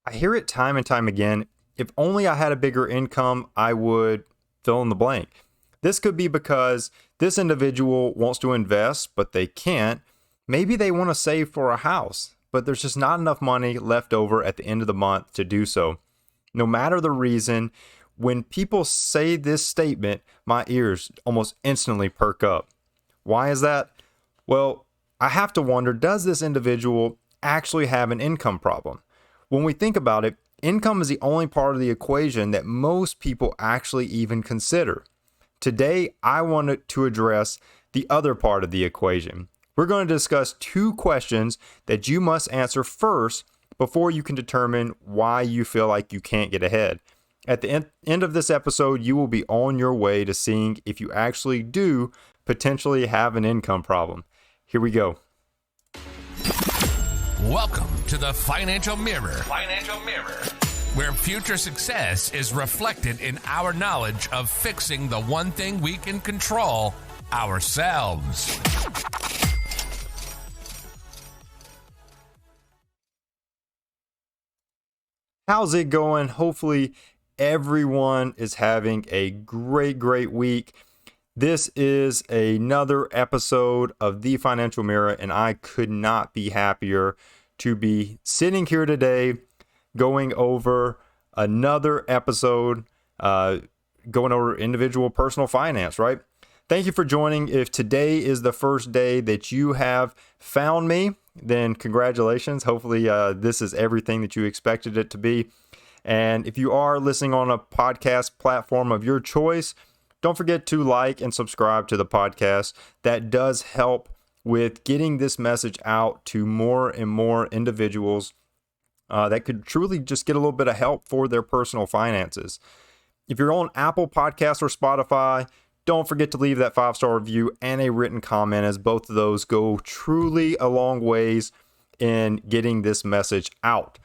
I hear it time and time again. If only I had a bigger income, I would fill in the blank. This could be because this individual wants to invest, but they can't. Maybe they want to save for a house, but there's just not enough money left over at the end of the month to do so. No matter the reason, when people say this statement, my ears almost instantly perk up. Why is that? Well, I have to wonder, does this individual actually have an income problem? When we think about it, income is the only part of the equation that most people actually even consider. Today, I wanted to address the other part of the equation. We're going to discuss two questions that you must answer first before you can determine why you feel like you can't get ahead. At the end of this episode, you will be on your way to seeing if you actually do potentially have an income problem. Here we go. Welcome to the Financial Mirror. Where future success is reflected in our knowledge of fixing the one thing we can control, ourselves. How's it going? Hopefully everyone is having a great week. This is another episode of The Financial Mirror, and I could not be happier to be sitting here today going over another episode, going over individual personal finance, right? Thank you for joining. If today is the first day that you have found me, then congratulations. Hopefully this is everything that you expected it to be. And if you are listening on a podcast platform of your choice, don't forget to like and subscribe to the podcast. That does help with getting this message out to more and more individuals that could truly just get a little bit of help for their personal finances. If you're on Apple Podcasts or Spotify, don't forget to leave that 5-star review and a written comment, as both of those go truly a long ways in getting this message out.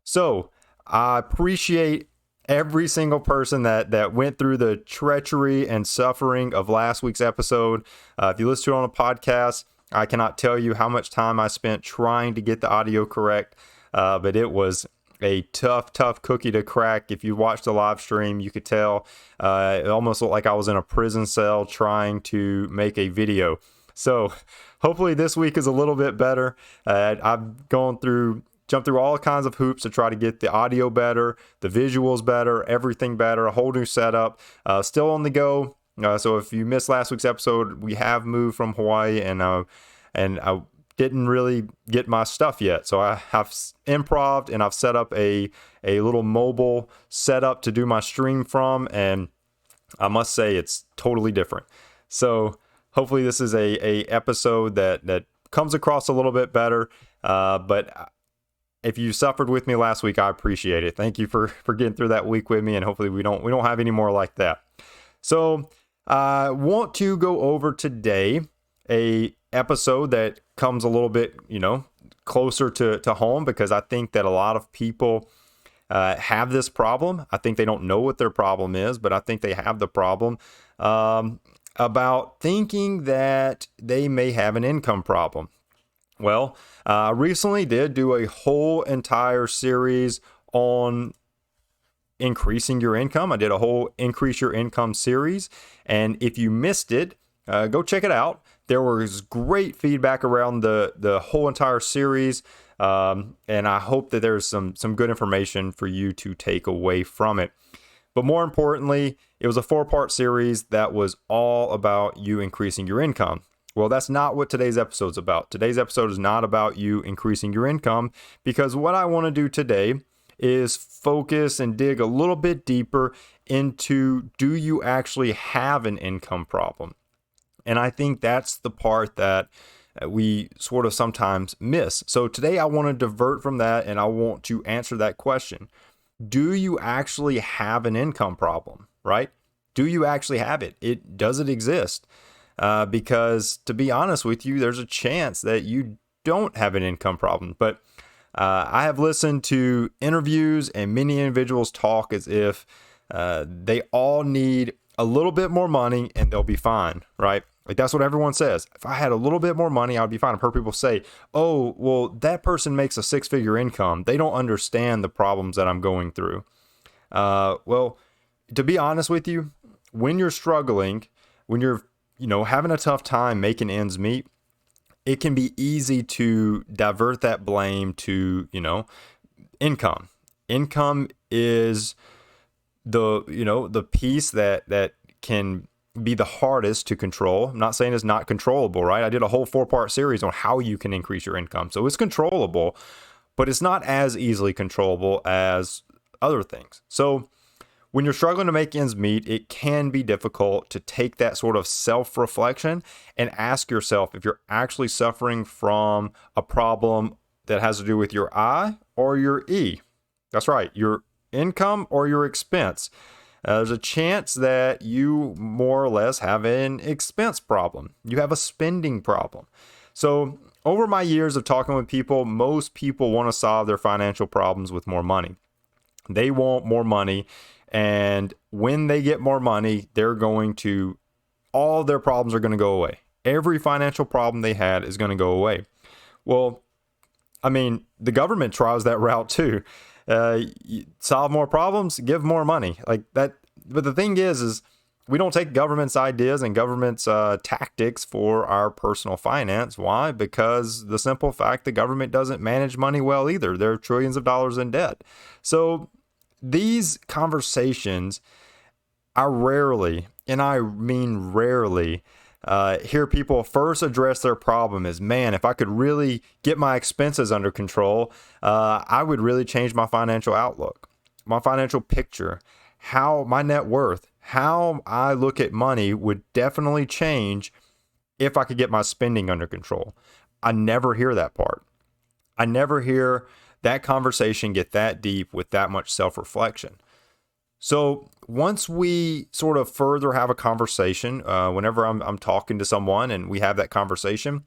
So I appreciate every single person that went through the treachery and suffering of last week's episode. If you listen to it on a podcast, I cannot tell you how much time I spent trying to get the audio correct, but it was a tough cookie to crack. If you watched the live stream, you could tell it almost looked like I was in a prison cell trying to make a video. So hopefully this week is a little bit better. I've jumped through all kinds of hoops to try to get the audio better, the visuals better, everything better, a whole new setup, still on the go. So if you missed last week's episode, we have moved from Hawaii, and I didn't really get my stuff yet. So I have improv'd, and I've set up a little mobile setup to do my stream from, and I must say it's totally different. So hopefully this is a episode that comes across a little bit better. But if you suffered with me last week, I appreciate it. Thank you for getting through that week with me, and hopefully we don't have any more like that. So I want to go over today a episode that comes a little bit, closer to home, because I think that a lot of people have this problem. I think they don't know what their problem is, but I think they have the problem about thinking that they may have an income problem. Well, I recently did do a whole entire series on increasing your income. I did a whole Increase Your Income series. And if you missed it, go check it out. There was great feedback around the whole entire series. And I hope that there's some good information for you to take away from it. But more importantly, it was a 4-part series that was all about you increasing your income. Well, that's not what today's episode is about. Today's episode is not about you increasing your income, because what I want to do today is focus and dig a little bit deeper into, do you actually have an income problem? And I think that's the part that we sort of sometimes miss. So today I want to divert from that, and I want to answer that question. Do you actually have an income problem, right? Do you actually have it? Does it exist? Because to be honest with you, there's a chance that you don't have an income problem. But I have listened to interviews and many individuals talk as if they all need a little bit more money and they'll be fine, right? Like, that's what everyone says. If I had a little bit more money, I would be fine. I've heard people say, oh, well, that person makes a 6-figure income. They don't understand the problems that I'm going through. Well, to be honest with you, when you're struggling, when you're, having a tough time making ends meet, it can be easy to divert that blame to, income. Income is the piece that can be the hardest to control. I'm not saying it's not controllable, right? I did a whole 4-part series on how you can increase your income. So it's controllable, but it's not as easily controllable as other things. So when you're struggling to make ends meet, it can be difficult to take that sort of self-reflection and ask yourself if you're actually suffering from a problem that has to do with your I or your E. That's right, your income or your expense. There's a chance that you more or less have an expense problem. You have a spending problem. So over my years of talking with people, most people want to solve their financial problems with more money. They want more money. And when they get more money, all their problems are going to go away. Every financial problem they had is going to go away. Well, I mean, the government tries that route too. Solve more problems, give more money like that. But the thing is we don't take government's ideas and government's tactics for our personal finance. Why? Because the simple fact the government doesn't manage money well either. There are trillions of dollars in debt. So these conversations, I rarely, and I mean rarely, hear people first address their problem as, man, if I could really get my expenses under control, I would really change my financial outlook, my financial picture, how my net worth, how I look at money would definitely change if I could get my spending under control. I never hear that part. I never hear that conversation get that deep with that much self-reflection. So once we sort of further have a conversation, whenever I'm talking to someone and we have that conversation,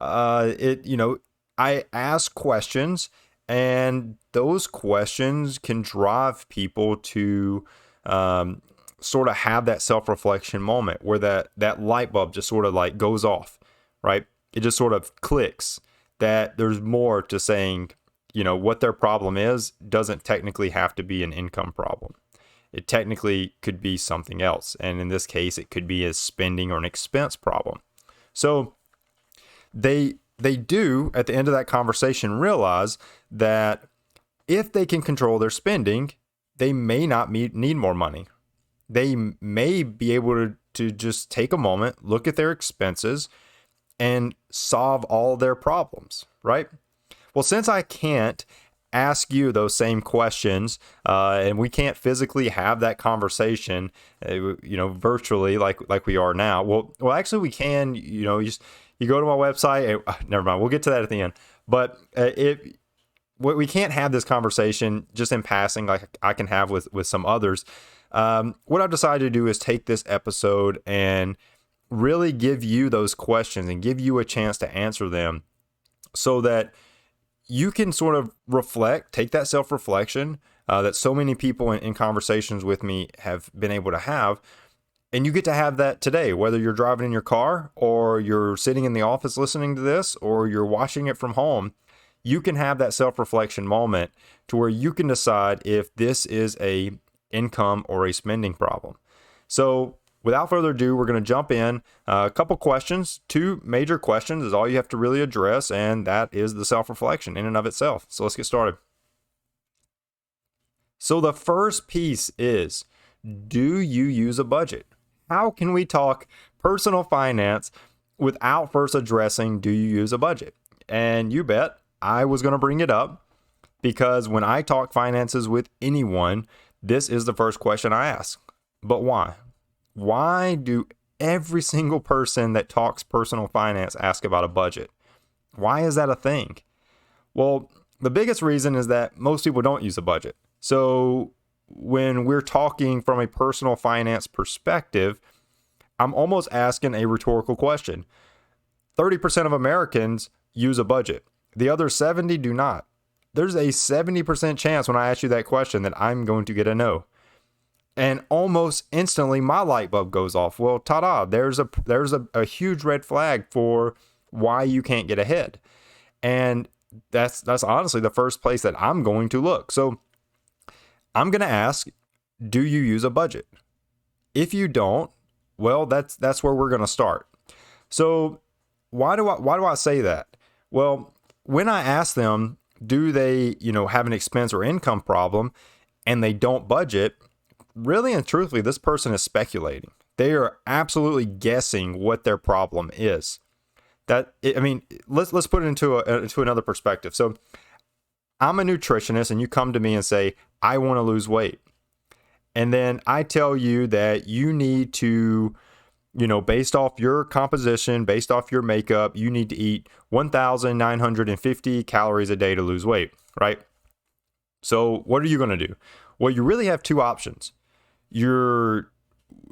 I ask questions, and those questions can drive people to sort of have that self-reflection moment where that light bulb just sort of like goes off, right? It just sort of clicks that there's more to saying, what their problem is doesn't technically have to be an income problem. It technically could be something else. And in this case, it could be a spending or an expense problem. So they do, at the end of that conversation, realize that if they can control their spending, they may not need more money. They may be able to just take a moment, look at their expenses, and solve all their problems, right? Well, since I can't ask you those same questions, and we can't physically have that conversation, virtually like we are now. Well, actually we can. You go to my website. Never mind. We'll get to that at the end. But we can't have this conversation just in passing, like I can have with some others. What I've decided to do is take this episode and really give you those questions and give you a chance to answer them, so that you can sort of reflect, take that self-reflection that so many people in conversations with me have been able to have. And you get to have that today, whether you're driving in your car or you're sitting in the office listening to this or you're watching it from home. You can have that self-reflection moment to where you can decide if this is a income or a spending problem. So without further ado, we're going to jump in. A couple questions, 2 major questions is all you have to really address, and that is the self-reflection in and of itself. So let's get started. So the first piece is, do you use a budget? How can we talk personal finance without first addressing, do you use a budget? And you bet I was going to bring it up, because when I talk finances with anyone, this is the first question I ask. But why? Why do every single person that talks personal finance ask about a budget? Why is that a thing? Well, the biggest reason is that most people don't use a budget. So when we're talking from a personal finance perspective, I'm almost asking a rhetorical question. 30% of Americans use a budget. The other 70 do not. There's a 70% chance when I ask you that question that I'm going to get a no. And almost instantly my light bulb goes off. Well, ta-da, there's a huge red flag for why you can't get ahead. And that's honestly the first place that I'm going to look. So I'm going to ask, do you use a budget? If you don't, well, that's where we're going to start. So why do I say that? Well, when I ask them, do they, have an expense or income problem and they don't budget, really and truthfully, this person is speculating. They are absolutely guessing what their problem is. Let's put it into another perspective. So I'm a nutritionist and you come to me and say, I want to lose weight. And then I tell you that you need to, based off your composition, based off your makeup, you need to eat 1,950 calories a day to lose weight, right? So what are you going to do? Well, you really have two options. You're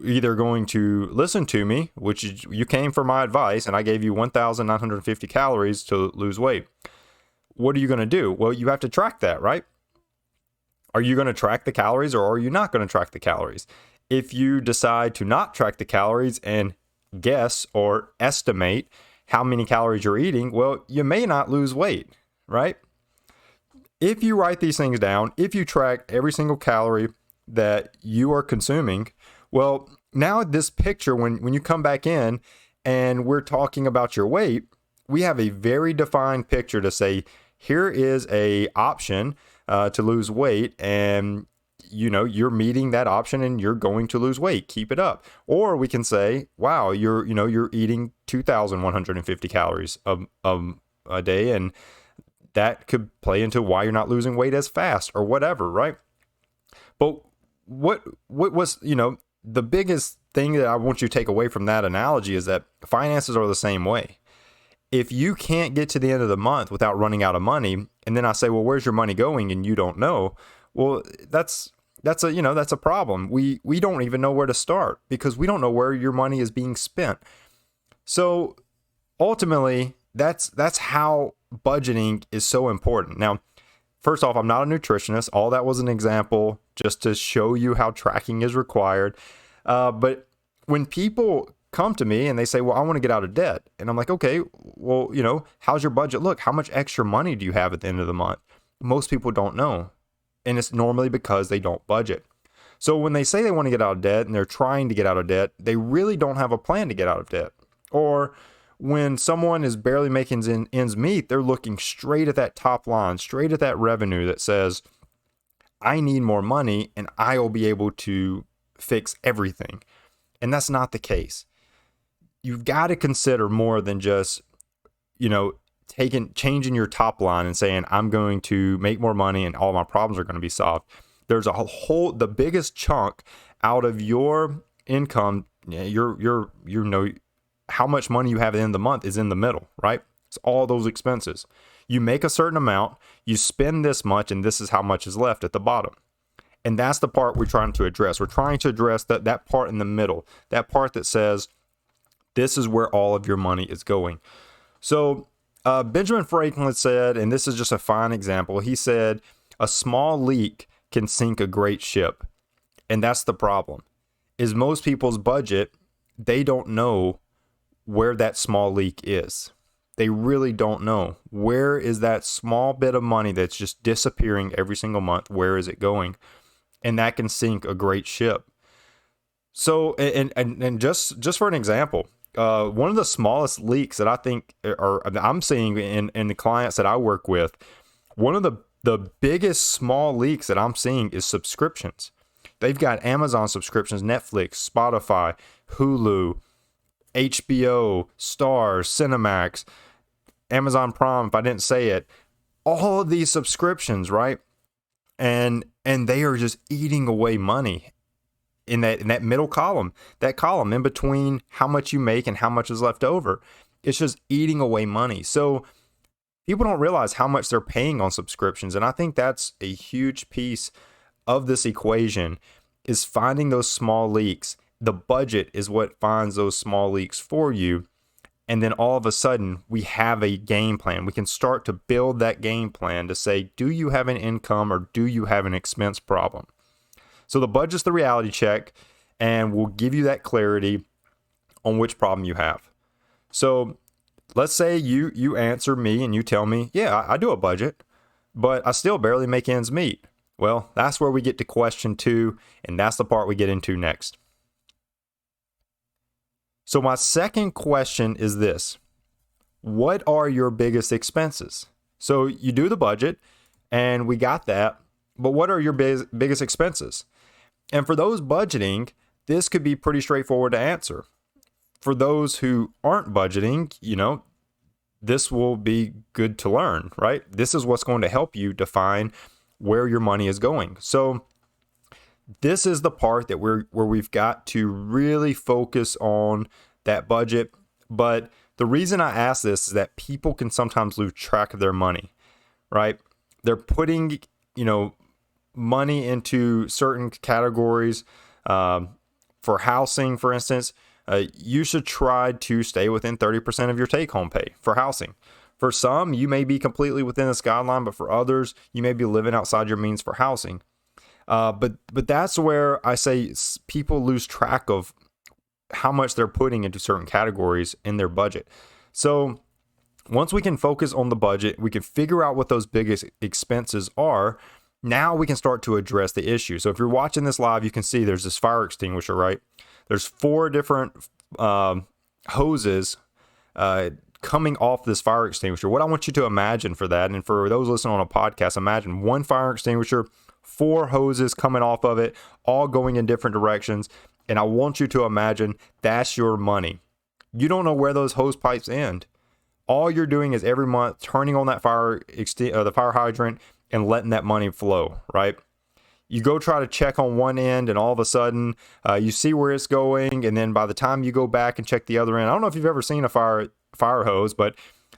either going to listen to me, which is, you came for my advice and I gave you 1,950 calories to lose weight. What are you going to do? Well, you have to track that, right? Are you going to track the calories or are you not going to track the calories? If you decide to not track the calories and guess or estimate how many calories you're eating, well, you may not lose weight, right? If you write these things down, if you track every single calorie that you are consuming, well, now this picture, when you come back in and we're talking about your weight, we have a very defined picture to say, here is a option to lose weight, and you're meeting that option and you're going to lose weight. Keep it up. Or we can say, wow, you're eating 2,150 calories a day, and that could play into why you're not losing weight as fast or whatever, right? But what was, the biggest thing that I want you to take away from that analogy is that finances are the same way. If you can't get to the end of the month without running out of money, and then I say, well, where's your money going? And you don't know. Well, that's a problem. We don't even know where to start because we don't know where your money is being spent. So ultimately, that's how budgeting is so important. Now, first off, I'm not a nutritionist. All that was an example just to show you how tracking is required. But when people come to me and they say, well, I want to get out of debt. And I'm like, okay, well, how's your budget look? How much extra money do you have at the end of the month? Most people don't know. And it's normally because they don't budget. So when they say they want to get out of debt and they're trying to get out of debt, they really don't have a plan to get out of debt. Or when someone is barely making ends meet, they're looking straight at that top line, straight at that revenue that says, I need more money and I will be able to fix everything. And that's not the case. You've got to consider more than just, changing your top line and saying, I'm going to make more money and all my problems are going to be solved. There's the biggest chunk out of your income, how much money you have at the end of the month is in the middle, right? It's all those expenses. You make a certain amount, you spend this much, and this is how much is left at the bottom. And that's the part we're trying to address. We're trying to address that part in the middle, that part that says, this is where all of your money is going. So Benjamin Franklin said, and this is just a fine example, he said, a small leak can sink a great ship. And that's the problem, is most people's budget, they don't know where that small leak is. They really don't know. Where is that small bit of money that's just disappearing every single month? Where is it going? And that can sink a great ship. So, and just for an example, one of the smallest leaks that I think I'm seeing in the clients that I work with, one of the biggest small leaks that I'm seeing is subscriptions. They've got Amazon subscriptions, Netflix, Spotify, Hulu, HBO, Stars, Cinemax, Amazon Prime, if I didn't say it, all of these subscriptions, right? And they are just eating away money in that middle column, that column in between how much you make and how much is left over. It's just eating away money. So people don't realize how much they're paying on subscriptions. And I think that's a huge piece of this equation, is finding those small leaks. The budget is what finds those small leaks for you. And then all of a sudden we have a game plan. We can start to build that game plan to say, do you have an income or do you have an expense problem? So the budget's the reality check, and will give you that clarity on which problem you have. So let's say you answer me and you tell me, yeah, I do a budget, but I still barely make ends meet. Well, that's where we get to question 2, and that's the part we get into next. So my second question is this: what are your biggest expenses? So you do the budget, and we got that, but what are your biggest expenses? And for those budgeting, this could be pretty straightforward to answer. For those who aren't budgeting, this will be good to learn, right? This is what's going to help you define where your money is going. So this is the part that where we've got to really focus on that budget. But the reason I ask this is that people can sometimes lose track of their money, right? They're putting, money into certain categories. For housing, for instance, you should try to stay within 30% of your take-home pay for housing. For some, you may be completely within this guideline, but for others, you may be living outside your means for housing. But that's where I say people lose track of how much they're putting into certain categories in their budget. So once we can focus on the budget, we can figure out what those biggest expenses are. Now we can start to address the issue. So if you're watching this live, you can see there's this fire extinguisher, right? There's 4 different hoses coming off this fire extinguisher. What I want you to imagine for that, and for those listening on a podcast, imagine one fire extinguisher, 4 hoses coming off of it, all going in different directions. And I want you to imagine that's your money. You don't know where those hose pipes end. All you're doing is every month turning on that the fire hydrant and letting that money flow, right? You go try to check on one end, and all of a sudden you see where it's going, and then by the time you go back and check the other end, I don't know if you've ever seen a fire hose, but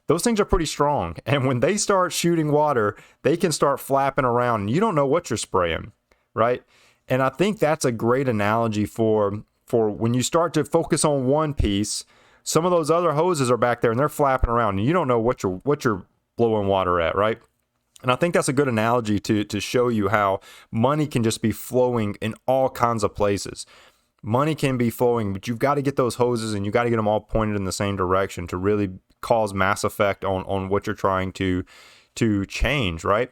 those things are pretty strong. And when they start shooting water, they can start flapping around, and you don't know what you're spraying, right? And I think that's a great analogy for when you start to focus on one piece. Some of those other hoses are back there, and they're flapping around, and you don't know what you're blowing water at, right? And I think that's a good analogy to show you how money can just be flowing in all kinds of places. Money can be flowing, but you've got to get those hoses, and you've got to get them all pointed in the same direction to really cause mass effect on what you're trying to change, right?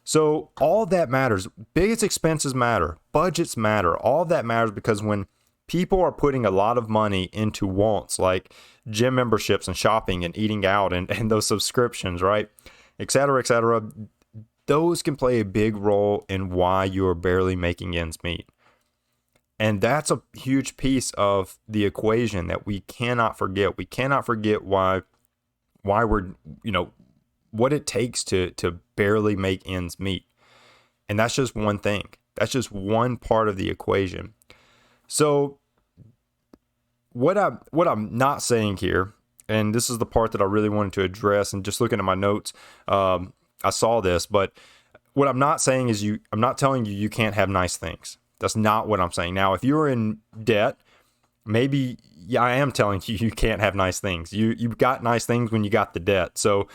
So all that matters. Biggest expenses matter. Budgets matter. All that matters, because when people are putting a lot of money into wants like gym memberships and shopping and eating out and those subscriptions, right? Et cetera, those can play a big role in why you're barely making ends meet. And that's a huge piece of the equation that we cannot forget. We cannot forget why we're, what it takes to barely make ends meet. And that's just one thing. That's just one part of the equation. So what I'm not saying here, and this is the part that I really wanted to address, and just looking at my notes, I saw this, but what I'm not saying is I'm not telling you can't have nice things. That's not what I'm saying. Now, if you're in debt, maybe I am telling you can't have nice things. You got nice things when you got the debt. So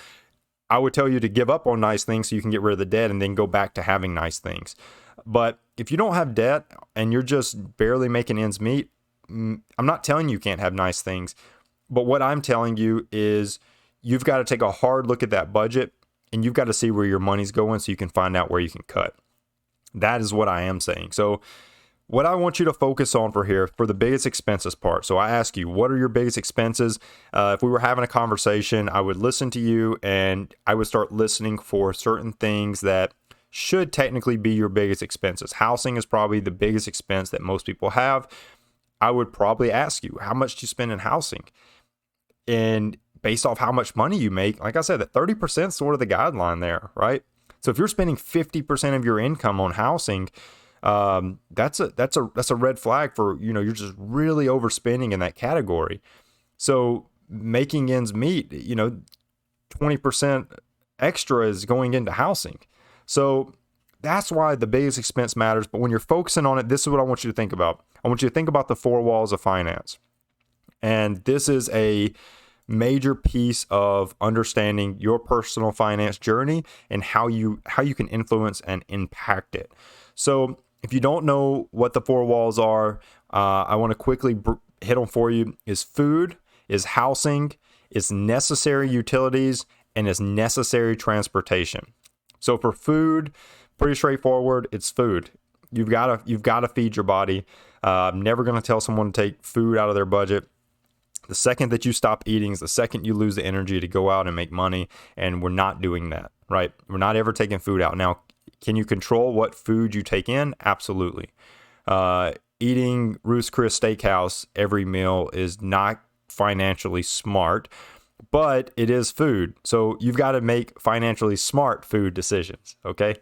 I would tell you to give up on nice things so you can get rid of the debt and then go back to having nice things. But if you don't have debt and you're just barely making ends meet, I'm not telling you can't have nice things. But what I'm telling you is you've got to take a hard look at that budget, and you've got to see where your money's going so you can find out where you can cut. That is what I am saying. So what I want you to focus on for the biggest expenses part. So I ask you, what are your biggest expenses? If we were having a conversation, I would listen to you, and I would start listening for certain things that should technically be your biggest expenses. Housing is probably the biggest expense that most people have. I would probably ask you, how much do you spend in housing? And based off how much money you make, like I said, that 30% is sort of the guideline there, right? So if you're spending 50% of your income on housing, that's a red flag for, you're just really overspending in that category. So making ends meet, 20% extra is going into housing. So that's why the biggest expense matters. But when you're focusing on it, this is what I want you to think about. I want you to think about the 4 walls of finance. And this is a major piece of understanding your personal finance journey and how you can influence and impact it. So if you don't know what the four walls are, I want to quickly hit them for you. Is food, is housing, is necessary utilities, and is necessary transportation. So for food, pretty straightforward. It's food. You've got to feed your body. I'm never going to tell someone to take food out of their budget. The second that you stop eating is the second you lose the energy to go out and make money. And we're not doing that, right? We're not ever taking food out. Now, can you control what food you take in? Absolutely. Eating Ruth's Chris Steakhouse every meal is not financially smart, but it is food. So you've got to make financially smart food decisions, okay?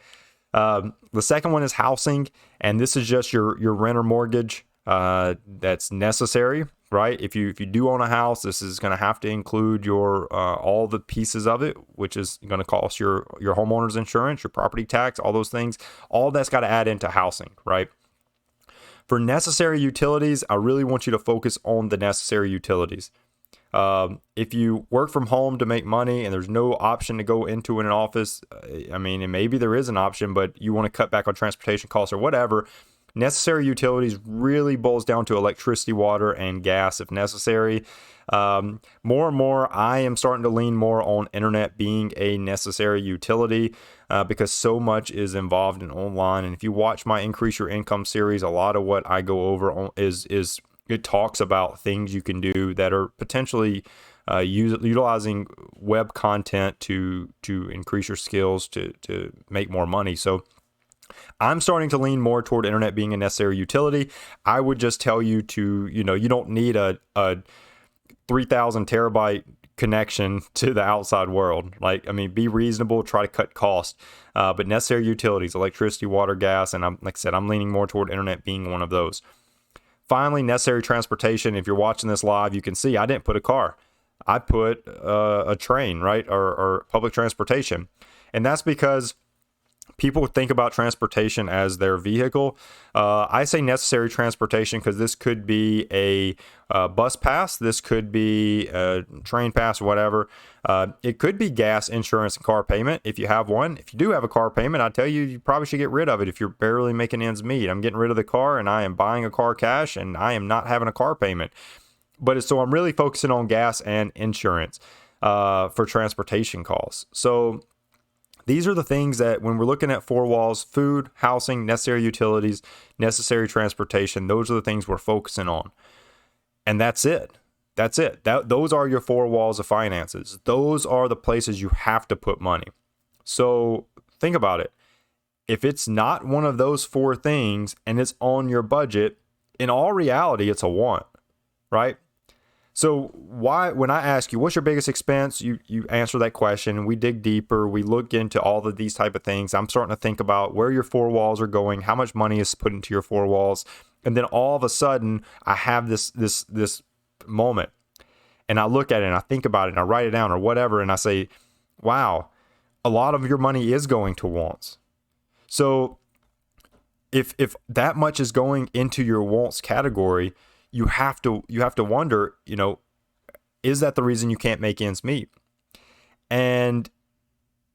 The second one is housing, and this is just your rent or mortgage that's necessary, right? If you do own a house, this is going to have to include your all the pieces of it, which is going to cost your homeowner's insurance, your property tax, all those things. All that's got to add into housing, right? For necessary utilities, I really want you to focus on the necessary utilities. If you work from home to make money and there's no option to go into an office, I mean, and maybe there is an option, but you want to cut back on transportation costs or whatever, necessary utilities really boils down to electricity, water, and gas if necessary. More and more, I am starting to lean more on internet being a necessary utility because so much is involved in online. And if you watch my Increase Your Income series, a lot of what I go over is it talks about things you can do that are potentially utilizing web content to increase your skills to make more money. So I'm starting to lean more toward internet being a necessary utility. I would just tell you to, you don't need a 3,000 terabyte connection to the outside world. Be reasonable, try to cut costs, but necessary utilities, electricity, water, gas, and like I said, I'm leaning more toward internet being one of those. Finally, necessary transportation. If you're watching this live, you can see I didn't put a car. I put a train, right, or public transportation. And that's because people think about transportation as their vehicle. I say necessary transportation because this could be a bus pass. This could be a train pass, whatever. It could be gas, insurance, and car payment if you have one. If you do have a car payment, I tell you, you probably should get rid of it if you're barely making ends meet. I'm getting rid of the car and I am buying a car cash and I am not having a car payment. So I'm really focusing on gas and insurance for transportation costs. So these are the things that when we're looking at four walls, food, housing, necessary utilities, necessary transportation, those are the things we're focusing on. And that's it. That's it. Those are your four walls of finances. Those are the places you have to put money. So think about it. If it's not one of those four things and it's on your budget, in all reality, it's a want, right? So when I ask you, what's your biggest expense? You answer that question. We dig deeper. We look into all of these type of things. I'm starting to think about where your four walls are going, how much money is put into your four walls. And then all of a sudden I have this moment and I look at it and I think about it and I write it down or whatever. And I say, wow, a lot of your money is going to wants. So if that much is going into your wants category, you have to wonder, is that the reason you can't make ends meet? And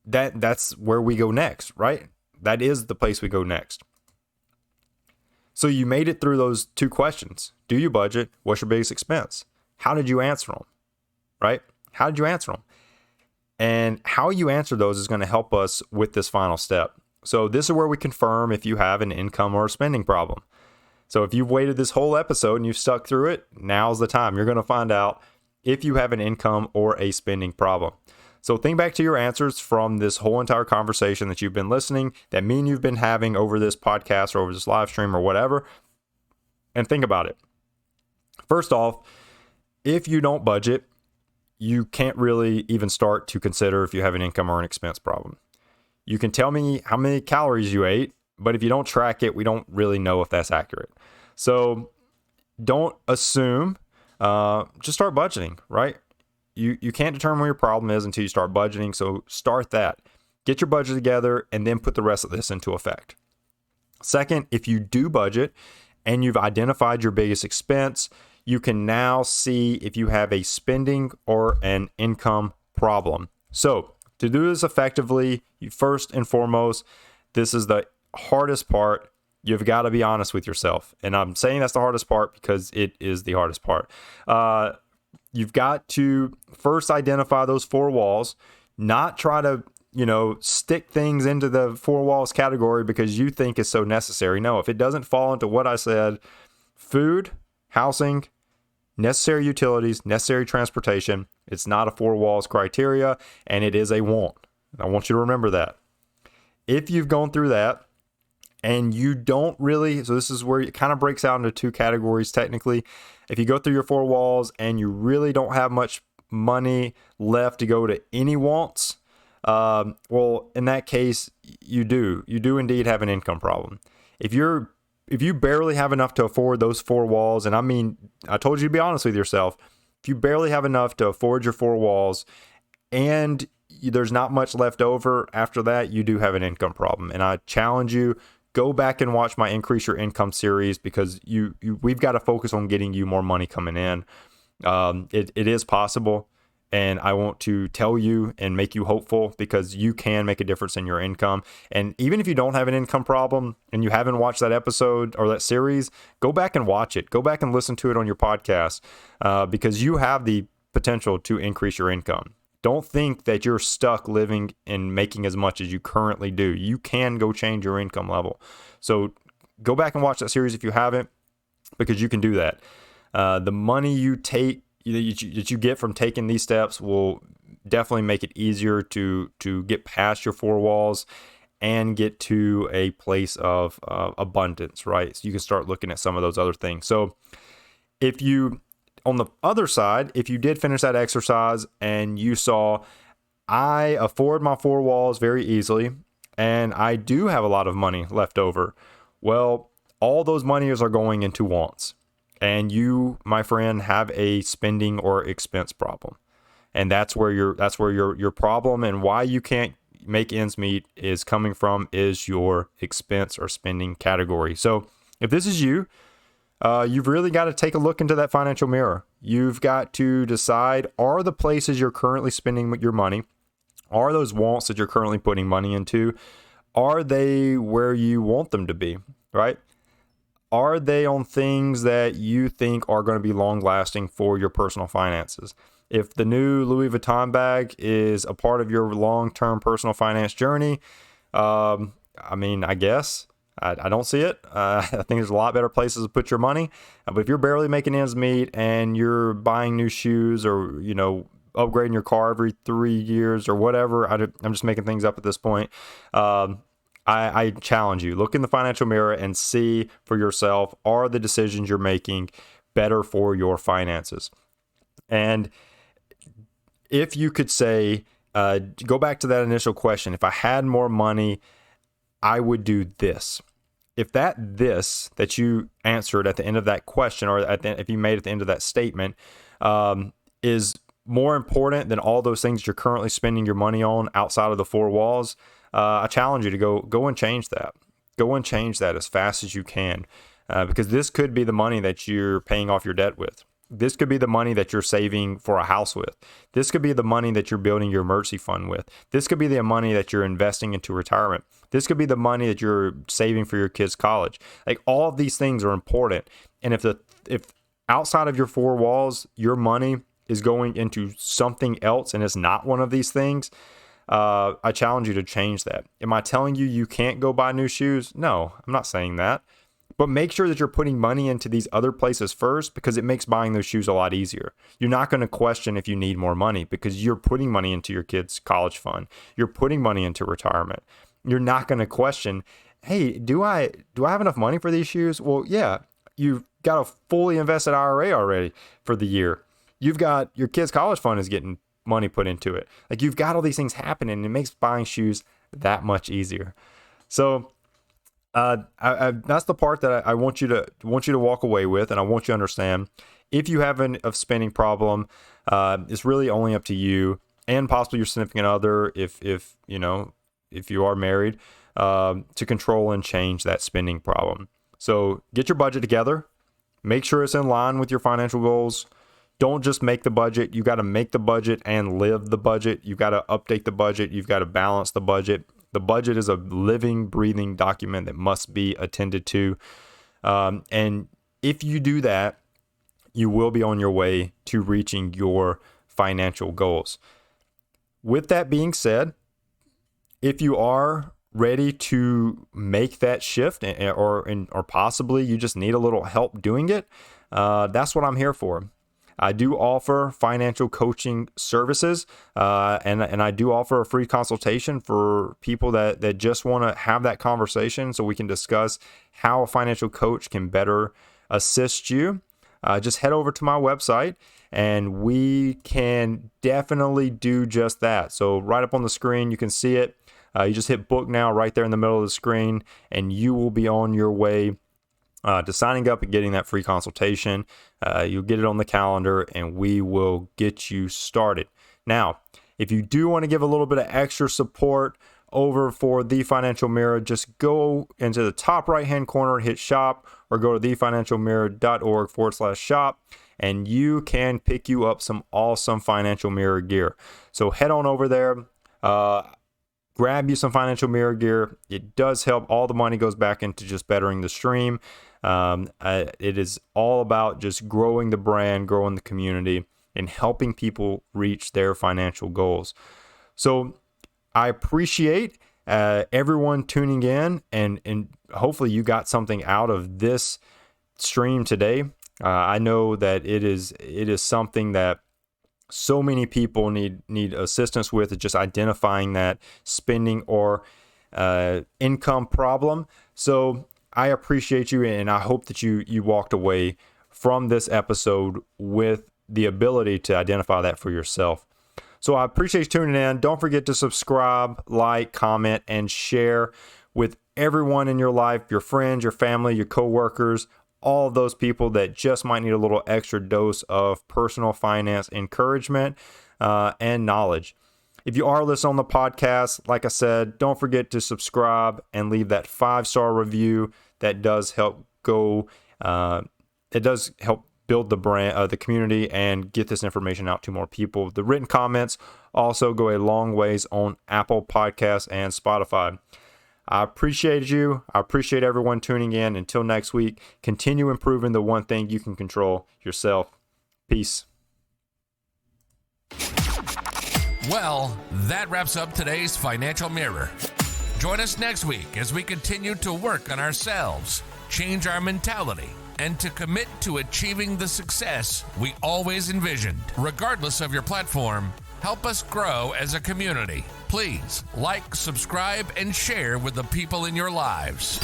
that's where we go next, right? That is the place we go next. So you made it through those two questions. Do you budget? What's your biggest expense? How did you answer them? Right? How did you answer them? And how you answer those is going to help us with this final step. So this is where we confirm if you have an income or a spending problem. So if you've waited this whole episode and you've stuck through it, now's the time. You're going to find out if you have an income or a spending problem. So think back to your answers from this whole entire conversation that you've been listening, that me and you've been having over this podcast or over this live stream or whatever, and think about it. First off, if you don't budget, you can't really even start to consider if you have an income or an expense problem. You can tell me how many calories you ate, but if you don't track it, we don't really know if that's accurate. So don't assume, just start budgeting, right? You can't determine what your problem is until you start budgeting. So start that. Get your budget together and then put the rest of this into effect. Second, if you do budget and you've identified your biggest expense, you can now see if you have a spending or an income problem. So to do this effectively, you first and foremost, this is the hardest part. You've got to be honest with yourself. And I'm saying that's the hardest part because it is the hardest part. You've got to first identify those four walls, not try to, stick things into the four walls category because you think is so necessary. No, if it doesn't fall into what I said, food, housing, necessary utilities, necessary transportation, it's not a four walls criteria, and it is a want. I want you to remember that. If you've gone through that and you don't really, so this is where it kind of breaks out into two categories technically. If you go through your four walls and you really don't have much money left to go to any wants, well, in that case, you do indeed have an income problem. If you barely have enough to afford those four walls, and I mean, I told you to be honest with yourself, if you barely have enough to afford your four walls and there's not much left over after that, you do have an income problem. And I challenge you, go back and watch my Increase Your Income series because we've got to focus on getting you more money coming in. It is possible. And I want to tell you and make you hopeful because you can make a difference in your income. And even if you don't have an income problem and you haven't watched that episode or that series, go back and watch it. Go back and listen to it on your podcast because you have the potential to increase your income. Don't think that you're stuck living and making as much as you currently do. You can go change your income level. So go back and watch that series if you haven't, because you can do that. The money you take, that you get from taking these steps will definitely make it easier to get past your four walls and get to a place of abundance, right? So you can start looking at some of those other things. So if you, on the other side, if you did finish that exercise and you saw, I afford my four walls very easily and I do have a lot of money left over, well, all those monies are going into wants. And you, my friend, have a spending or expense problem. And that's where your problem and why you can't make ends meet is coming from is your expense or spending category. So if this is you, you've really got to take a look into that financial mirror. You've got to decide, are the places you're currently spending your money, are those wants that you're currently putting money into, are they where you want them to be, right? Are they on things that you think are going to be long lasting for your personal finances? If the new Louis Vuitton bag is a part of your long-term personal finance journey, I guess. I don't see it. I think there's a lot better places to put your money. But if you're barely making ends meet and you're buying new shoes or, upgrading your car every 3 years or whatever, I'm just making things up at this point. I challenge you, look in the financial mirror and see for yourself, are the decisions you're making better for your finances? And if you could say, go back to that initial question, if I had more money, I would do this. If this that you answered at the end of that question, or if you made at the end of that statement, is more important than all those things you're currently spending your money on outside of the four walls, I challenge you to go and change that. Go and change that as fast as you can, because this could be the money that you're paying off your debt with. This could be the money that you're saving for a house with. This could be the money that you're building your emergency fund with. This could be the money that you're investing into retirement. This could be the money that you're saving for your kids' college. Like, all of these things are important. And if outside of your four walls, your money is going into something else and it's not one of these things, I challenge you to change that. Am I telling you can't go buy new shoes? No, I'm not saying that. But make sure that you're putting money into these other places first, because it makes buying those shoes a lot easier. You're not going to question if you need more money because you're putting money into your kids' college fund. You're putting money into retirement. You're not going to question, hey, do I have enough money for these shoes? Well, yeah, you've got a fully invested IRA already for the year. You've got your kids' college fund is getting money put into it. Like, you've got all these things happening, and it makes buying shoes that much easier. So that's the part that I want you to walk away with, and I want you to understand. If you have a spending problem, it's really only up to you and possibly your significant other, if you are married, to control and change that spending problem. So get your budget together. Make sure it's in line with your financial goals. Don't just make the budget. You got to make the budget and live the budget. You got to update the budget. You've got to balance the budget. The budget is a living, breathing document that must be attended to. And if you do that, you will be on your way to reaching your financial goals. With that being said, if you are ready to make that shift, or possibly you just need a little help doing it, that's what I'm here for. I do offer financial coaching services, and I do offer a free consultation for people that just want to have that conversation so we can discuss how a financial coach can better assist you. Just head over to my website and we can definitely do just that. So right up on the screen, you can see it. You just hit book now right there in the middle of the screen, and you will be on your way to signing up and getting that free consultation. You'll get it on the calendar and we will get you started. Now, if you do want to give a little bit of extra support over for The Financial Mirror, just go into the top right-hand corner, hit shop, or go to thefinancialmirror.org/shop, and you can pick you up some awesome Financial Mirror gear. So head on over there, grab you some Financial Mirror gear. It does help. All the money goes back into just bettering the stream. It is all about just growing the brand, growing the community, and helping people reach their financial goals. So I appreciate everyone tuning in, and hopefully you got something out of this stream today. I know that it is something that so many people need assistance with, just identifying that spending or income problem. So I appreciate you, and I hope that you walked away from this episode with the ability to identify that for yourself. So I appreciate you tuning in. Don't forget to subscribe, like, comment, and share with everyone in your life, your friends, your family, your coworkers, all of those people that just might need a little extra dose of personal finance encouragement and knowledge. If you are listening on the podcast, like I said, don't forget to subscribe and leave that 5-star review. That does help build the brand, the community, and get this information out to more people. The written comments also go a long ways on Apple Podcasts and Spotify. I appreciate you. I appreciate everyone tuning in. Until next week, continue improving the one thing you can control, yourself. Peace. Well, that wraps up today's Financial Mirror. Join us next week as we continue to work on ourselves, change our mentality, and to commit to achieving the success we always envisioned. Regardless of your platform, help us grow as a community. Please like, subscribe, and share with the people in your lives.